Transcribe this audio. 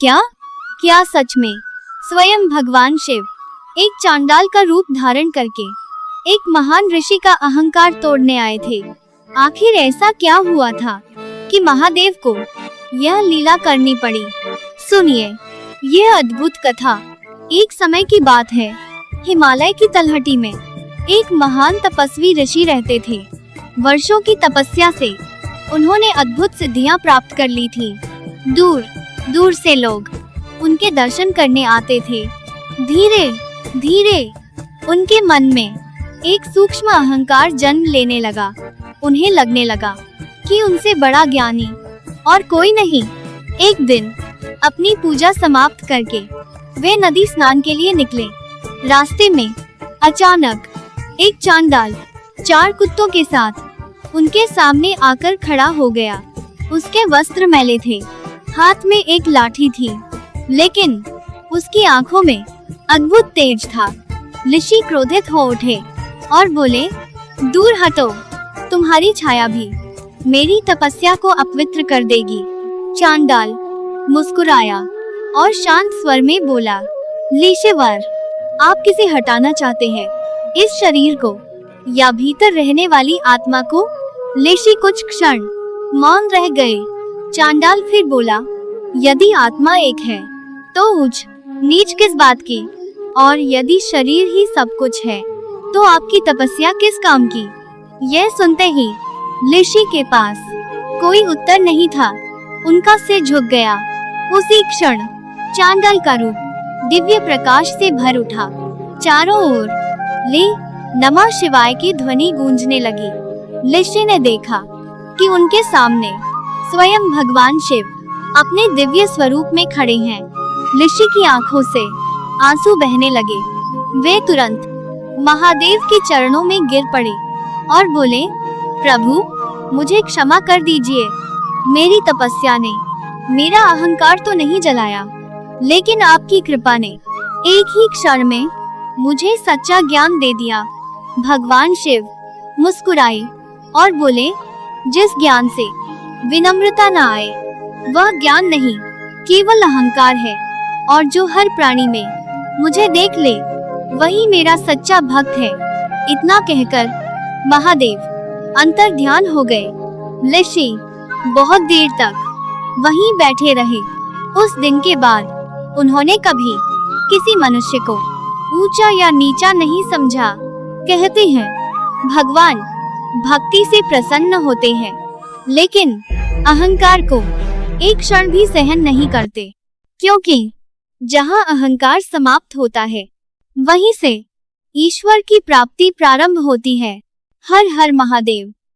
क्या क्या सच में स्वयं भगवान शिव एक चांडाल का रूप धारण करके एक महान ऋषि का अहंकार तोड़ने आए थे। आखिर ऐसा क्या हुआ था कि महादेव को यह लीला करनी पड़ी? सुनिए यह अद्भुत कथा। एक समय की बात है, हिमालय की तलहटी में एक महान तपस्वी ऋषि रहते थे। वर्षों की तपस्या से उन्होंने अद्भुत सिद्धियां प्राप्त कर ली थी। दूर दूर से लोग उनके दर्शन करने आते थे। धीरे धीरे उनके मन में एक सूक्ष्म अहंकार जन्म लेने लगा। उन्हें लगने लगा कि उनसे बड़ा ज्ञानी और कोई नहीं। एक दिन अपनी पूजा समाप्त करके वे नदी स्नान के लिए निकले। रास्ते में अचानक एक चांडाल 4 कुत्तों के साथ उनके सामने आकर खड़ा हो गया। उसके वस्त्र मैले थे, हाथ में एक लाठी थी, लेकिन उसकी आंखों में अद्भुत तेज था। ऋषि क्रोधित हो उठे और बोले, दूर हटो, तुम्हारी छाया भी मेरी तपस्या को अपवित्र कर देगी। चांडाल मुस्कुराया और शांत स्वर में बोला, लीशेवर, आप किसे हटाना चाहते हैं, इस शरीर को या भीतर रहने वाली आत्मा को? ऋषि कुछ क्षण मौन रह गए। चांडाल फिर बोला, यदि आत्मा एक है तो ऊंच नीच किस बात की, और यदि शरीर ही सब कुछ है तो आपकी तपस्या किस काम की? यह सुनते ही ऋषि के पास कोई उत्तर नहीं था। उनका सिर झुक गया। उसी क्षण चांडाल का रूप दिव्य प्रकाश से भर उठा। चारों ओर ले नमः शिवाय की ध्वनि गूंजने लगी। ऋषि ने देखा कि उनके सामने स्वयं भगवान शिव अपने दिव्य स्वरूप में खड़े हैं। ऋषि की आंखों से आंसू बहने लगे। वे तुरंत महादेव के चरणों में गिर पड़े और बोले, प्रभु, मुझे क्षमा कर दीजिए। मेरी तपस्या ने मेरा अहंकार तो नहीं जलाया, लेकिन आपकी कृपा ने एक ही क्षण में मुझे सच्चा ज्ञान दे दिया। भगवान शिव मुस्कुराए और बोले, जिस ज्ञान से विनम्रता न आए वह ज्ञान नहीं, केवल अहंकार है, और जो हर प्राणी में मुझे देख ले वही मेरा सच्चा भक्त है। इतना कहकर महादेव अंतर ध्यान हो गए। ऋषि बहुत देर तक वहीं बैठे रहे। उस दिन के बाद उन्होंने कभी किसी मनुष्य को ऊंचा या नीचा नहीं समझा। कहते हैं, भगवान भक्ति से प्रसन्न होते हैं, लेकिन अहंकार को एक क्षण भी सहन नहीं करते, क्योंकि जहां अहंकार समाप्त होता है वहीं से ईश्वर की प्राप्ति प्रारंभ होती है। हर हर महादेव।